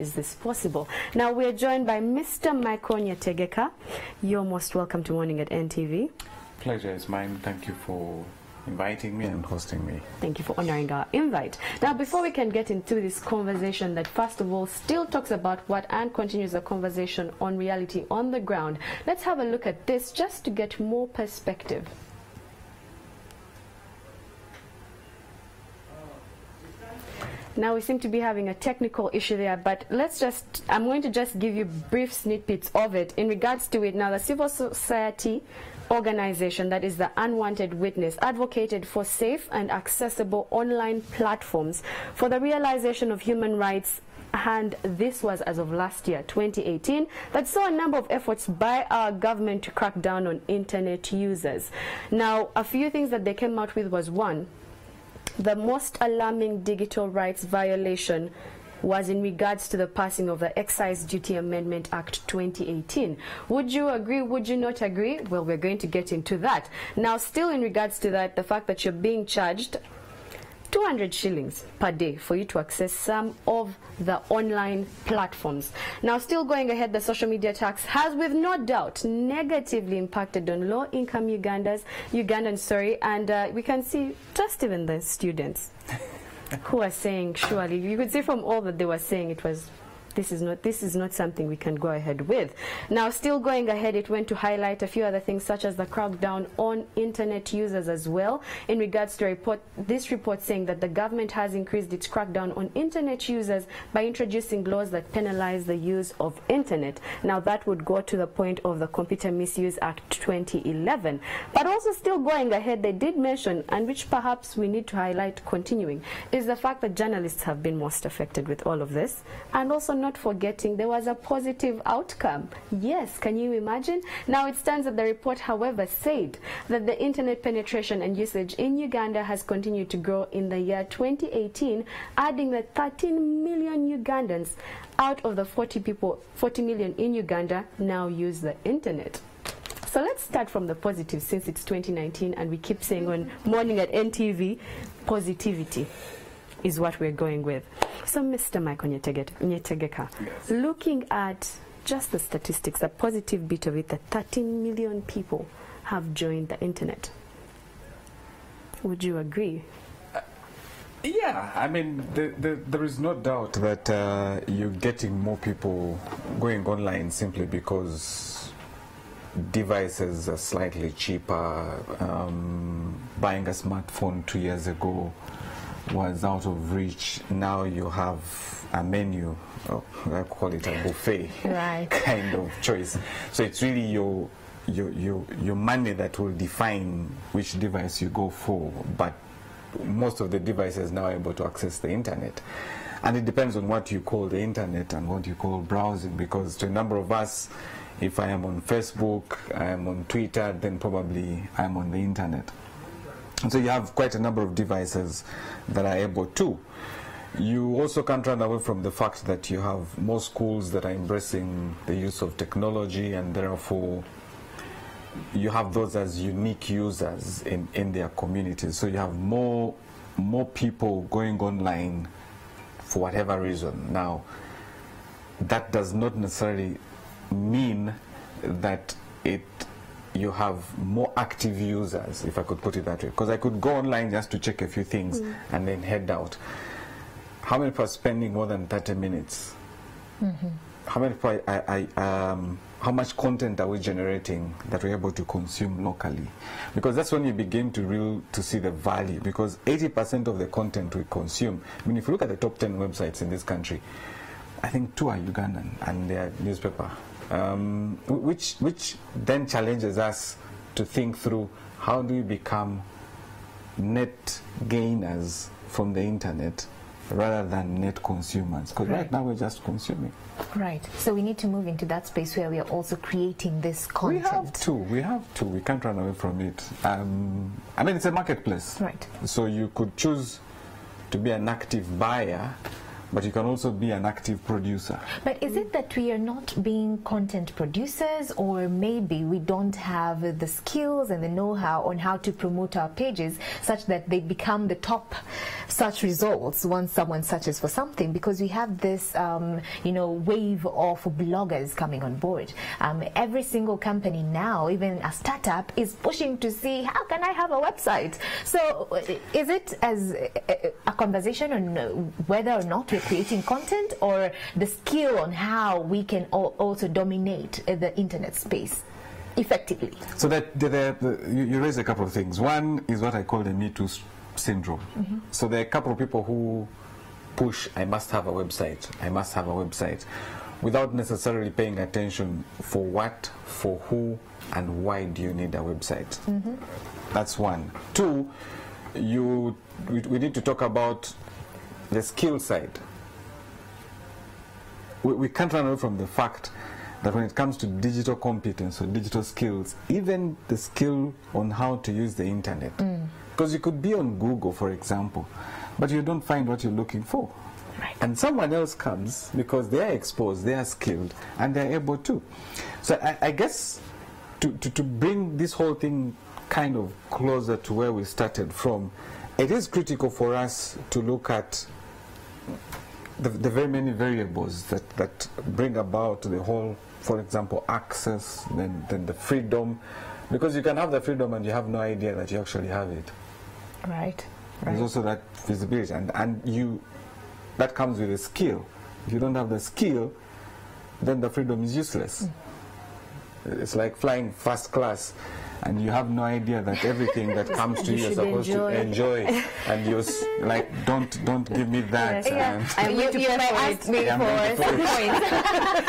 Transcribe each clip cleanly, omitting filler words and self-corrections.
is this possible? Now we're joined by Mr. Michael Nyetegeka. You're most welcome to Morning at NTV. Pleasure is mine. Thank you for inviting me and hosting me. Thank you for honoring our invite. Now, before we can get into this conversation that first of all still talks about what and continues the conversation on reality on the ground, let's have a look at this just to get more perspective. Now we seem to be having a technical issue there, but I'm going to just give you brief snippets of it in regards to it. Now, the civil society organization, that is the Unwanted Witness, advocated for safe and accessible online platforms for the realization of human rights, and this was as of last year, 2018, that saw a number of efforts by our government to crack down on internet users. Now, a few things that they came out with was, one, the most alarming digital rights violation was in regards to the passing of the Excise Duty Amendment Act 2018. Would you agree? Would you not agree? Well, we're going to get into that. Now, still in regards to that, the fact that you're being charged 200 shillings per day for you to access some of the online platforms. Now, still going ahead, the social media tax has with no doubt negatively impacted on low-income Ugandans, and we can see just even the students who are saying, surely, you could see from all that they were saying, it was, this is not something we can go ahead with. Now, still going ahead, it went to highlight a few other things, such as the crackdown on internet users as well, in regards to this report saying that the government has increased its crackdown on internet users by introducing laws that penalize the use of internet. Now, that would go to the point of the Computer Misuse Act 2011. But also still going ahead, they did mention, and which perhaps we need to highlight continuing, is the fact that journalists have been most affected with all of this, and also not forgetting there was a positive outcome. Yes, can you imagine? Now, it stands that the report, however, said that the internet penetration and usage in Uganda has continued to grow in the year 2018, adding that 13 million Ugandans out of the 40 million in Uganda now use the internet. So let's start from the positive, since it's 2019 and we keep saying on Morning at NTV, positivity is what we're going with. So, Mr. Michael Nyetegeka, yes, looking at just the statistics, the positive bit of it, that 13 million people have joined the internet. Would you agree? Yeah, I mean, there is no doubt that you're getting more people going online simply because devices are slightly cheaper. Buying a smartphone 2 years ago was out of reach. Now you have a menu, I call it a buffet, right, kind of choice. So it's really your money that will define which device you go for, but most of the devices now are able to access the internet. And it depends on what you call the internet and what you call browsing, because to a number of us, if I am on Facebook, I am on Twitter, then probably I'm on the internet. And so you have quite a number of devices that are able to. You also can't run away from the fact that you have more schools that are embracing the use of technology, and therefore you have those as unique users in their communities. So you have more people going online for whatever reason. Now, that does not necessarily mean that you have more active users, if I could put it that way. Because I could go online just to check a few things and then head out. How many people are spending more than 30 minutes? How many people how much content are we generating that we're able to consume locally? Because that's when you begin to see the value. Because 80% of the content we consume, I mean, if you look at the top 10 websites in this country, I think 2 are Ugandan and they are newspaper. Which then challenges us to think through, how do we become net gainers from the internet rather than net consumers? Because right now we're just consuming. Right. So we need to move into that space where we are also creating this content. We have to. We can't run away from it. I mean, it's a marketplace. Right. So you could choose to be an active buyer but you can also be an active producer. But is it that we are not being content producers, or maybe we don't have the skills and the know-how on how to promote our pages such that they become the top search results once someone searches for something? Because we have this wave of bloggers coming on board. Every single company now, even a startup, is pushing to see, how can I have a website? So is it as a conversation on whether or not we're creating content, or the skill on how we can also dominate the internet space effectively? So that you raise a couple of things. One is what I call the Me Too syndrome. So there are a couple of people who push, I must have a website, I must have a website, without necessarily paying attention for what, for who, and why do you need a website. That's one. Two, we need to talk about the skill side. We can't run away from the fact that when it comes to digital competence or digital skills, even the skill on how to use the internet, because you could be on Google, for example, but you don't find what you're looking for. Right. And someone else comes because they are exposed, they are skilled, and they're able to. So I guess to bring this whole thing kind of closer to where we started from, it is critical for us to look at the very many variables that bring about the whole, for example, access, then the freedom, because you can have the freedom and you have no idea that you actually have it. Right. There's also that visibility, and that comes with a skill. If you don't have the skill, then the freedom is useless. It's like flying first class, and you have no idea that everything that comes to you're supposed to enjoy, and you're like, don't give me that. Yes. And I'm going to pay for it.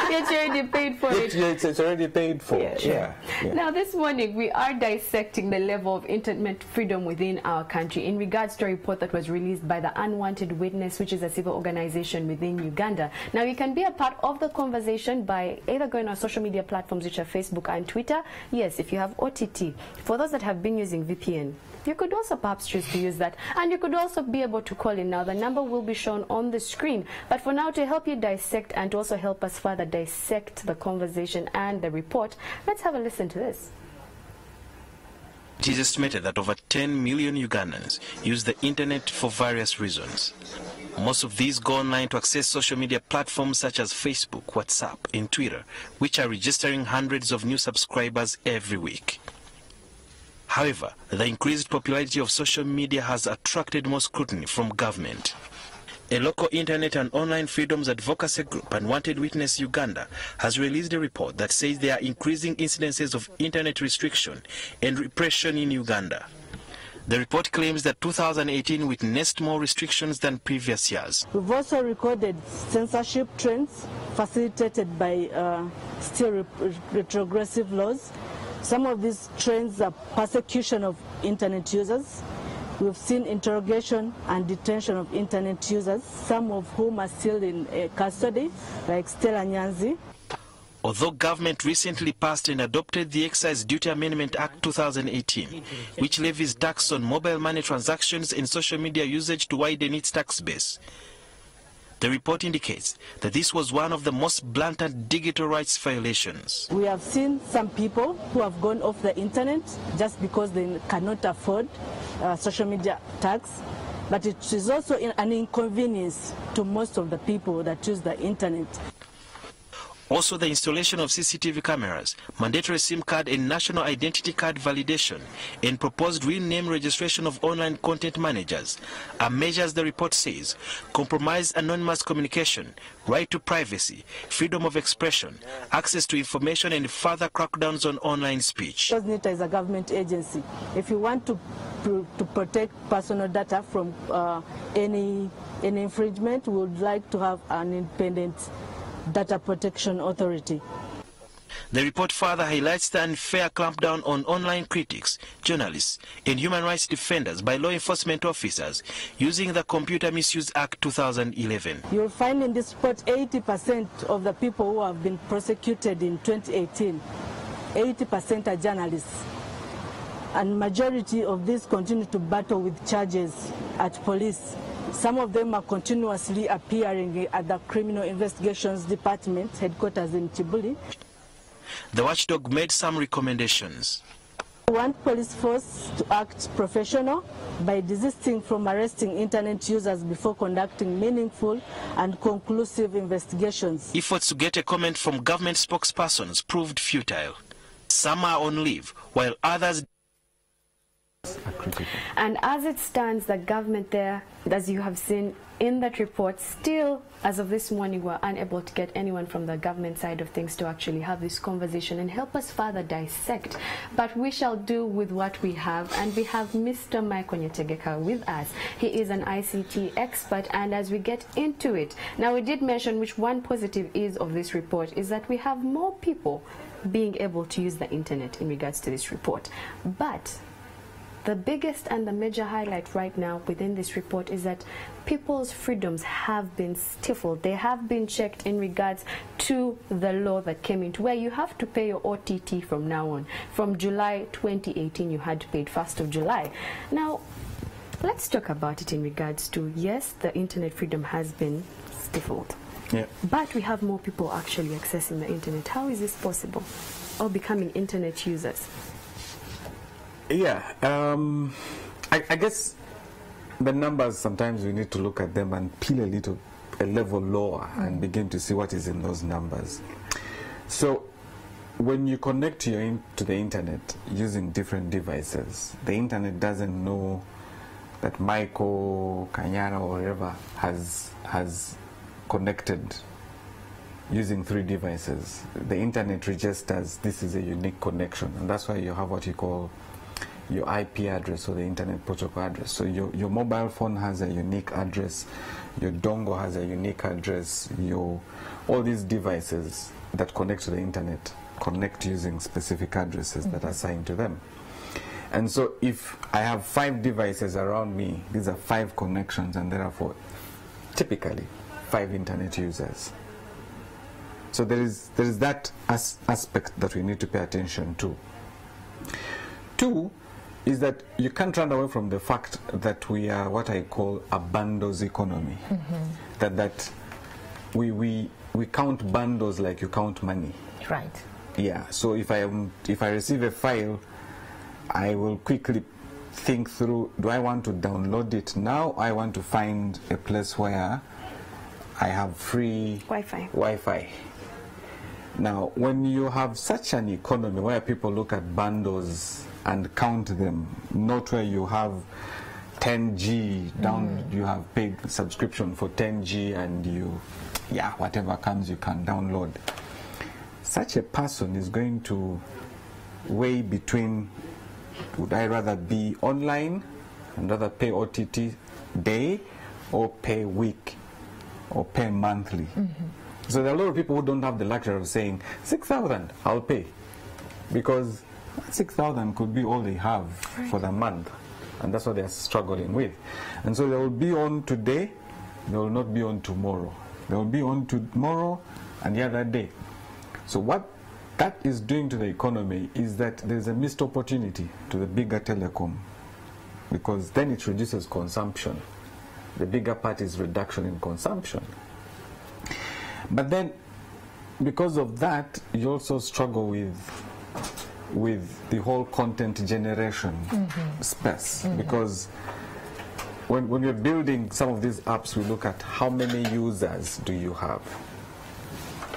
It's already paid for it. It's already paid for. Yeah. Now this morning we are dissecting the level of internet freedom within our country in regards to a report that was released by the Unwanted Witness, which is a civil organization within Uganda. Now you can be a part of the conversation by either going on social media platforms, which are Facebook and Twitter. Yes, if you have OTT. For those that have been using VPN, you could also perhaps choose to use that, and you could also be able to call in. Now the number will be shown on the screen, but for now, to help you dissect and to also help us further dissect the conversation and the report, let's have a listen to this. It is estimated that over 10 million Ugandans use the internet for various reasons. Most of these go online to access social media platforms such as Facebook, WhatsApp, and Twitter, which are registering hundreds of new subscribers every week. However, the increased popularity of social media has attracted more scrutiny from government. A local internet and online freedoms advocacy group, Unwanted Witness Uganda, has released a report that says there are increasing incidences of internet restriction and repression in Uganda. The report claims that 2018 witnessed more restrictions than previous years. We've also recorded censorship trends facilitated by still retrogressive laws. Some of these trends are persecution of internet users. We've seen interrogation and detention of internet users, some of whom are still in custody, like Stella Nyanzi. Although government recently passed and adopted the Excise Duty Amendment Act 2018, which levies tax on mobile money transactions and social media usage to widen its tax base, the report indicates that this was one of the most blatant digital rights violations. We have seen some people who have gone off the internet just because they cannot afford social media tax, but it is also an inconvenience to most of the people that use the internet. Also, the installation of CCTV cameras, mandatory SIM card and national identity card validation, and proposed real name registration of online content managers are measures, the report says, compromise anonymous communication, right to privacy, freedom of expression, access to information, and further crackdowns on online speech. Because NITA is a government agency. If you want to protect personal data from any infringement, we would like to have an independent Data Protection Authority. The report further highlights the unfair clampdown on online critics, journalists, and human rights defenders by law enforcement officers using the Computer Misuse Act 2011. You'll find in this report 80% of the people who have been prosecuted in 2018, 80% are journalists. And majority of these continue to battle with charges at police. Some of them are continuously appearing at the Criminal Investigations Department headquarters in Kibuli. The watchdog made some recommendations. We want police force to act professional by desisting from arresting internet users before conducting meaningful and conclusive investigations. Efforts to get a comment from government spokespersons proved futile. Some are on leave, while others... And as it stands, the government there, as you have seen in that report, still, as of this morning, we're unable to get anyone from the government side of things to actually have this conversation and help us further dissect. But we shall do with what we have, and we have Mr. Michael Nyetegeka with us. He is an ICT expert, and as we get into it, now we did mention which one positive is of this report is that we have more people being able to use the internet in regards to this report. But the biggest and the major highlight right now within this report is that people's freedoms have been stifled. They have been checked in regards to the law that came into where you have to pay your OTT from now on. From July 2018, you had to pay it 1st of July. Now, let's talk about it in regards to, yes, the internet freedom has been stifled. Yeah. But we have more people actually accessing the internet. How is this possible? Or becoming internet users? Yeah, I guess the numbers, sometimes we need to look at them and peel a level lower and begin to see what is in those numbers. So when you connect to the internet using different devices, the internet doesn't know that Michael, Kanyana, or whoever has connected using 3 devices. The internet registers this is a unique connection, and that's why you have what you call your IP address or the internet protocol address. So your mobile phone has a unique address, your dongle has a unique address, all these devices that connect to the internet connect using specific addresses that are assigned to them. And so if I have 5 devices around me, these are 5 connections, and therefore typically 5 internet users. So there is that aspect that we need to pay attention to. 2 is that you can't run away from the fact that we are what I call a bundles economy. That we count bundles like you count money. Right. Yeah. So if I receive a file, I will quickly think through: do I want to download it now? I want to find a place where I have free Wi-Fi. Now, when you have such an economy where people look at bundles and count them, not where you have 10G down, you have paid subscription for 10G and whatever comes you can download. Such a person is going to weigh between, would I rather be online and rather pay OTT day, or pay week, or pay monthly? So there are a lot of people who don't have the luxury of saying 6,000 I'll pay, because 6,000 could be all they have for the month, and that's what they're struggling with. And so they will be on today, they will not be on tomorrow. They will be on tomorrow and the other day. So what that is doing to the economy is that there's a missed opportunity to the bigger telecom, because then it reduces consumption. The bigger part is reduction in consumption. But then, because of that, you also struggle with the whole content generation space, because when we're building some of these apps, we look at how many users do you have?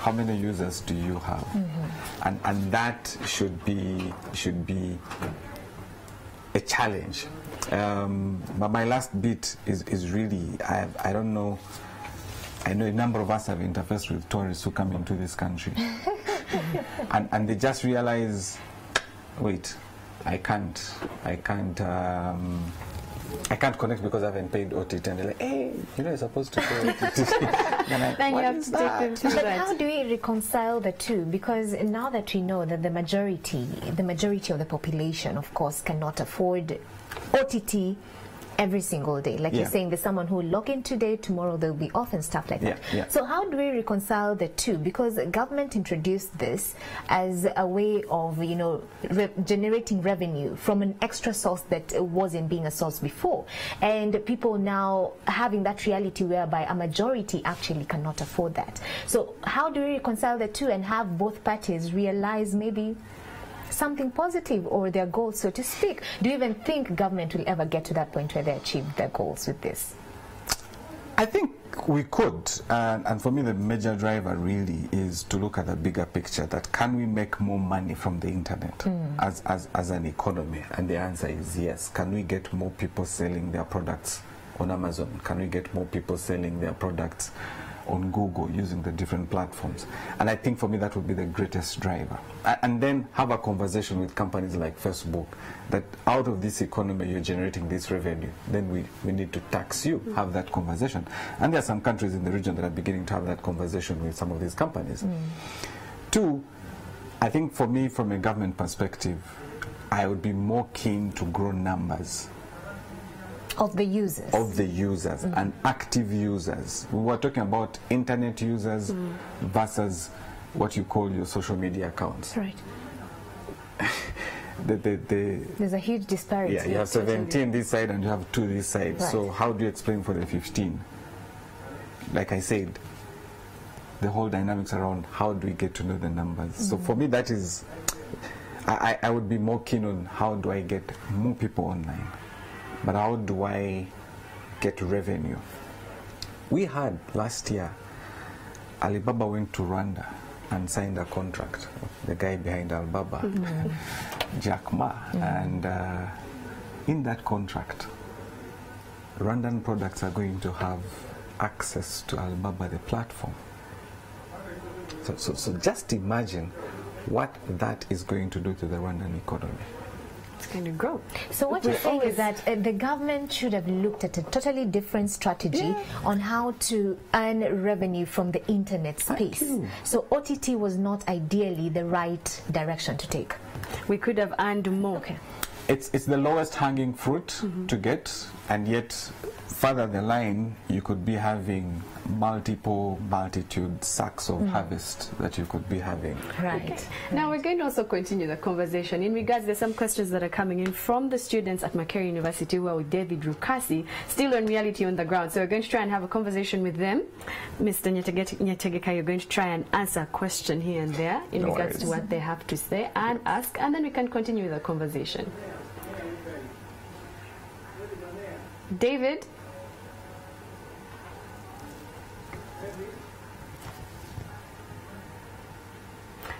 How many users do you have? And that should be a challenge. But my last bit is really, I don't know, I know a number of us have interfaced with tourists who come into this country. and they just realize, wait, I can't connect because I haven't paid OTT. And they're like, hey, you're supposed to pay OTT. Then you have to take them through But that. how do we reconcile the two? Because now that we know that the majority of the population, of course, cannot afford OTT every single day. Like you're saying, there's someone who will log in today, tomorrow they'll be off and stuff like that. So how do we reconcile the two? Because the government introduced this as a way of, you know, generating revenue from an extra source that wasn't being a source before. And people now having that reality whereby a majority actually cannot afford that. So how do we reconcile the two and have both parties realize maybe something positive or their goals, so to speak? Do you even think government will ever get to that point where they achieve their goals with this? I think we could, and for me the major driver really is to look at the bigger picture, that can we make more money from the internet as an economy? And the answer is yes. Can we get more people selling their products on Amazon? Can we get more people selling their products on Google using the different platforms? And I think for me that would be the greatest driver. And then have a conversation with companies like Facebook that out of this economy you're generating this revenue, then we need to tax you. Have that conversation. And there are some countries in the region that are beginning to have that conversation with some of these companies. Two, I think for me, from a government perspective, I would be more keen to grow numbers of the users. And active users. We were talking about internet users versus what you call your social media accounts. Right. There's a huge disparity. Yeah, you have 17 this side and you have 2 this side. Right. So how do you explain for the 15? Like I said, the whole dynamics around how do we get to know the numbers. So for me that is, I would be more keen on how do I get more people online. But how do I get revenue? We had last year, Alibaba went to Rwanda and signed a contract. The guy behind Alibaba, Jack Ma. And in that contract, Rwandan products are going to have access to Alibaba, the platform. So just imagine what that is going to do to the Rwandan economy. It's going to grow. So what you're saying is that the government should have looked at a totally different strategy on how to earn revenue from the internet space. So OTT was not ideally the right direction to take. We could have earned more. Okay. It's the lowest hanging fruit to get, and yet further the line you could be having multitude sacks of harvest that you could be having. Right. Okay. Now we're going to also continue the conversation. In regards, there's some questions that are coming in from the students at Makerere University who are with David Rukasi, still on reality on the ground. So we're going to try and have a conversation with them. Mr. Nyetegeka, you're going to try and answer a question here and there in regards to what they have to say and ask, and then we can continue the conversation. David?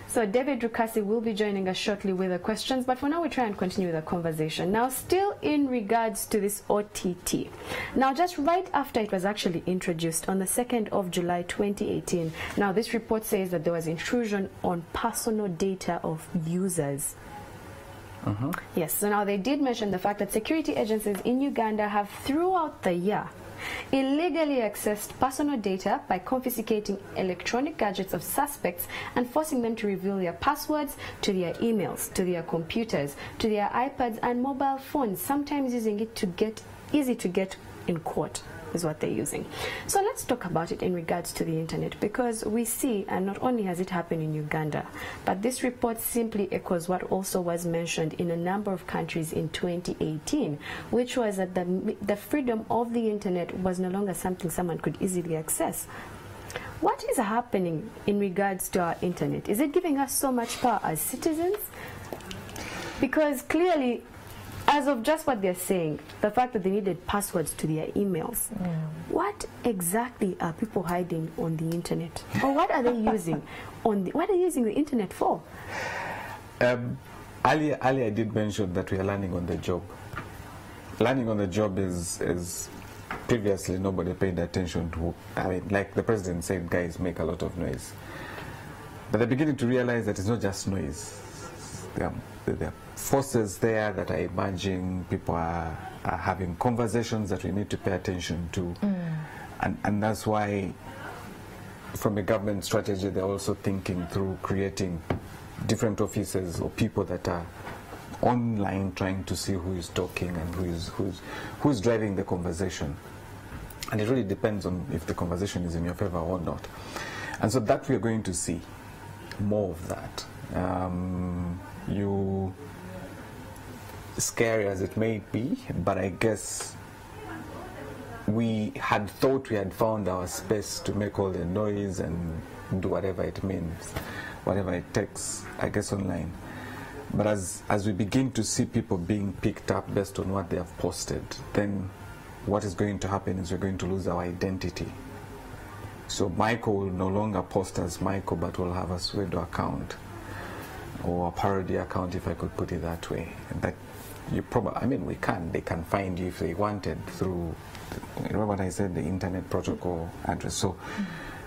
So David Rukasi will be joining us shortly with the questions, but for now we try and continue the conversation. Now still in regards to this OTT. Now just right after it was actually introduced on the 2nd of July 2018, now this report says that there was intrusion on personal data of users. Yes, so now they did mention the fact that security agencies in Uganda have throughout the year illegally accessed personal data by confiscating electronic gadgets of suspects and forcing them to reveal their passwords to their emails, to their computers, to their iPads and mobile phones, sometimes using it to get easy to get in court is what they're using. So let's talk about it in regards to the internet, because we see, and not only has it happened in Uganda, but this report simply echoes what also was mentioned in a number of countries in 2018, which was that the freedom of the internet was no longer something someone could easily access. What is happening in regards to our internet? Is it giving us so much power as citizens? Because clearly, as of just what they're saying, the fact that they needed passwords to their emails, what exactly are people hiding on the internet? Or what are they using what are they using the internet for? Earlier I did mention that we are learning on the job. Learning on the job is previously nobody paid attention to. I mean, like the president said, guys make a lot of noise. But they're beginning to realize that it's not just noise. There are forces there that are emerging. People are having conversations that we need to pay attention to. And that's why, from a government strategy, they're also thinking through creating different offices or people that are online trying to see who is talking and who's driving the conversation. And it really depends on if the conversation is in your favor or not. And so that we are going to see more of that. Scary as it may be, but I guess we had thought we had found our space to make all the noise and do whatever it means, whatever it takes, I guess, online. But as we begin to see people being picked up based on what they have posted, then what is going to happen is we're going to lose our identity. So Michael will no longer post as Michael, but will have a pseudo account or a parody account, if I could put it that way. And that you probably, I mean, they can find you if they wanted through, remember what I said, the internet protocol address. So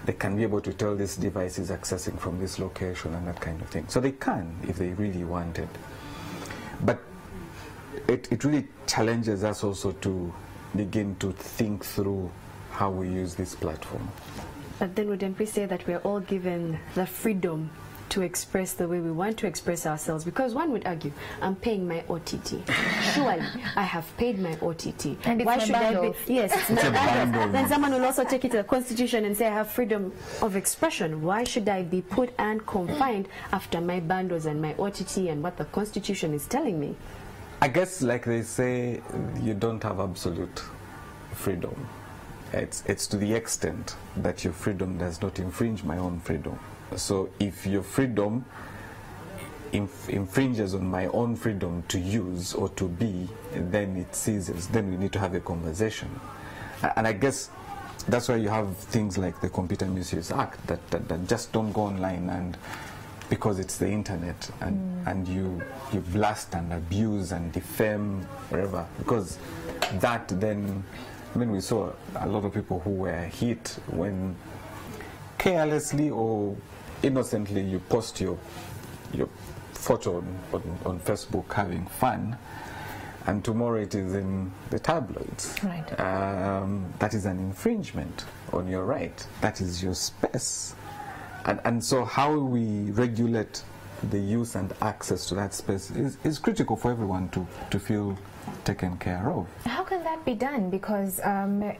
they can be able to tell this device is accessing from this location and that kind of thing. So they can if they really wanted. But it really challenges us also to begin to think through how we use this platform. But then wouldn't we say that we're all given the freedom to express the way we want to express ourselves? Because one would argue, I'm paying my OTT. Surely, I have paid my OTT. And it's why my should bundle. I be? Yes, it's my bundle. Then someone will also take it to the Constitution and say, I have freedom of expression. Why should I be put and confined after my bundles and my OTT and what the Constitution is telling me? I guess, like they say, you don't have absolute freedom. It's to the extent that your freedom does not infringe my own freedom. So if your freedom infringes on my own freedom to use or to be, then it ceases. Then we need to have a conversation. And I guess that's why you have things like the Computer Misuse Act that just don't go online, and because it's the internet, and you blast and abuse and defame wherever, because that then, I mean, we saw a lot of people who were hit when carelessly or innocently you post your photo on Facebook having fun, and tomorrow it is in the tabloids. Right. That is an infringement on your right. That is your space. And so how we regulate the use and access to that space is critical for everyone to feel taken care of. How can that be done? Because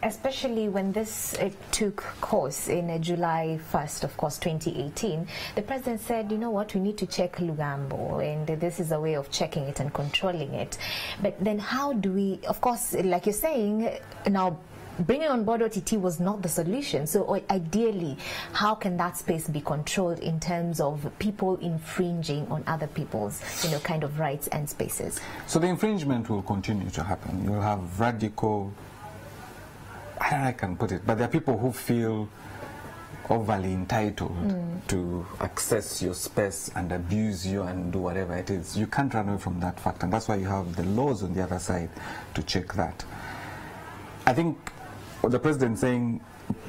especially when this took course in July 1st, of course, 2018, the president said, you know what, we need to check Lugambo, and this is a way of checking it and controlling it. But then how do we, of course, like you're saying, now bringing on board OTT was not the solution. So ideally, how can that space be controlled in terms of people infringing on other people's, kind of rights and spaces? So the infringement will continue to happen. You'll have radical, I don't know how I can put it, but there are people who feel overly entitled to access your space and abuse you and do whatever it is. You can't run away from that fact, and that's why you have the laws on the other side to check that. I think the president saying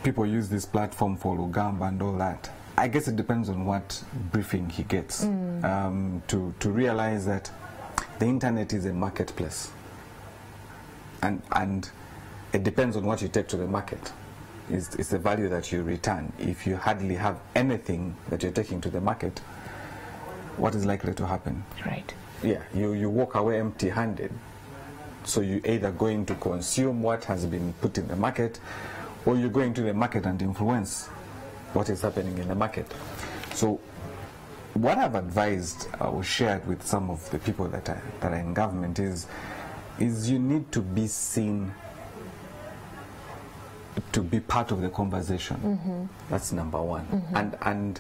people use this platform for Uganda and all that, I guess it depends on what briefing he gets to realize that the internet is a marketplace, and it depends on what you take to the market. It's the value that you return. If you hardly have anything that you're taking to the market, what is likely to happen? Right. Yeah, you walk away empty-handed. So you're either going to consume what has been put in the market, or you're going to the market and influence what is happening in the market. So what I've advised or shared with some of the people that are in government is you need to be seen to be part of the conversation. That's number one. And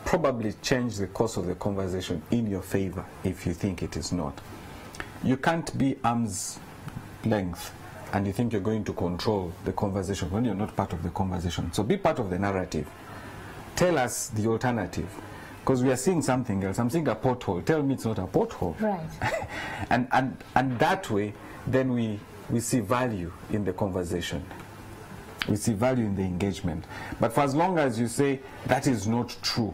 probably change the course of the conversation in your favor if you think it is not. You can't be arm's length and you think you're going to control the conversation when you're not part of the conversation. So be part of the narrative. Tell us the alternative, because we are seeing something else. I'm seeing a pothole. Tell me it's not a pothole. Right. and that way, then we see value in the conversation. We see value in the engagement. But for as long as you say that is not true,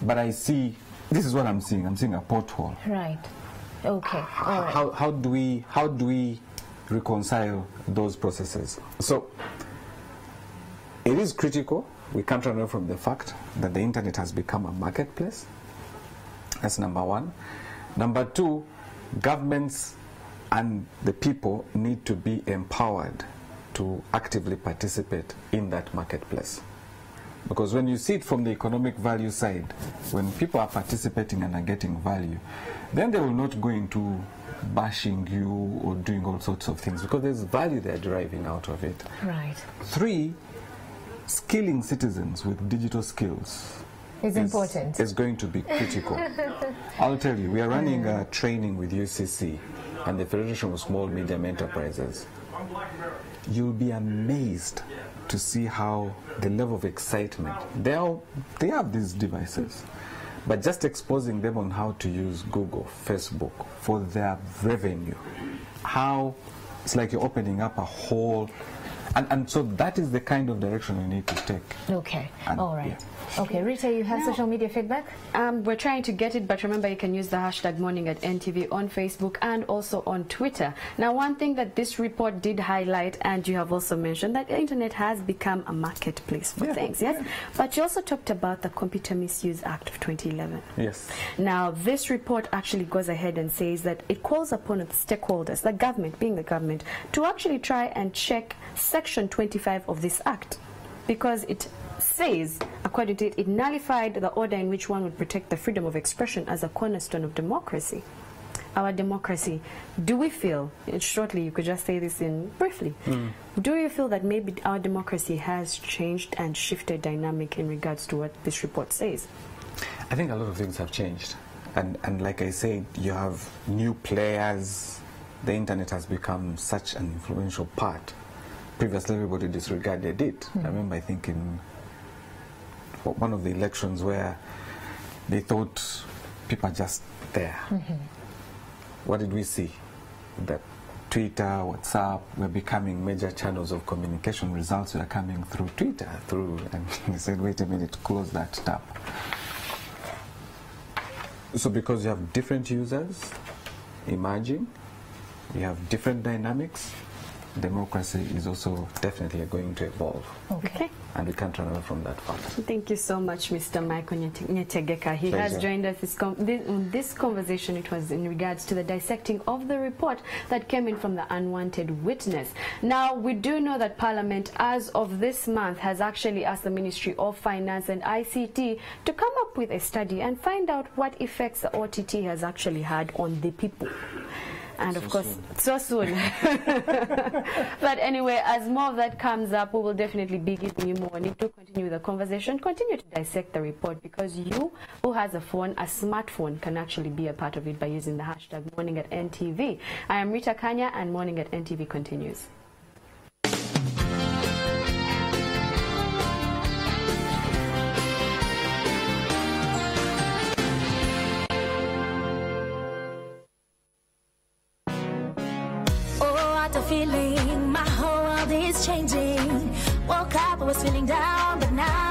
but I see, this is what I'm seeing a pothole. Right. Okay. All right. How do we reconcile those processes? So it is critical. We can't run away from the fact that the internet has become a marketplace. That's number one. Number two, governments and the people need to be empowered to actively participate in that marketplace. Because when you see it from the economic value side, when people are participating and are getting value, then they will not go into bashing you or doing all sorts of things, because there's value they're deriving out of it. Right. Three, skilling citizens with digital skills is important. Is going to be critical. I'll tell you, we are running a training with UCC and the Federation of Small Medium Enterprises. You'll be amazed to see how the level of excitement, they have these devices, but just exposing them on how to use Google, Facebook for their revenue, how it's like you're opening up a whole, and so that is the kind of direction we need to take. Okay, all right. Yeah. Okay, Rita, you have social media feedback? We're trying to get it, but remember you can use the hashtag morning@ntv on Facebook and also on Twitter. Now, one thing that this report did highlight, and you have also mentioned, that the internet has become a marketplace for things, yes? But you also talked about the Computer Misuse Act of 2011. Yes. Now, this report actually goes ahead and says that it calls upon the stakeholders, the government, being the government, to actually try and check Section 25 of this act, because it says, according to it, it nullified the order in which one would protect the freedom of expression as a cornerstone of democracy. Our democracy, do we feel, shortly you could just say this in briefly, do you feel that maybe our democracy has changed and shifted dynamic in regards to what this report says? I think a lot of things have changed, and like I said, you have new players. The internet has become such an influential part. Previously everybody disregarded it. I remember, I think in one of the elections where they thought people are just there. What did we see? That Twitter, WhatsApp were becoming major channels of communication. Results were coming through Twitter, and they said, wait a minute, close that tab. So because you have different users emerging, you have different dynamics, democracy is also definitely going to evolve. Okay. And we can't run away from that fact. Thank you so much, Mr. Michael Nyetegeka. He Pleasure. has joined us this conversation. It was in regards to the dissecting of the report that came in from the unwanted witness. Now, we do know that Parliament, as of this month, has actually asked the Ministry of Finance and ICT to come up with a study and find out what effects the OTT has actually had on the people. And of course, so soon. But anyway, as more of that comes up, we will definitely be giving you more. Need to continue the conversation, continue to dissect the report, because you who has a phone, a smartphone, can actually be a part of it by using the hashtag morning@ntv. I am Rita Kanya, and Morning@ntv continues. Feeling my whole world is changing. Woke up, I was feeling down, but now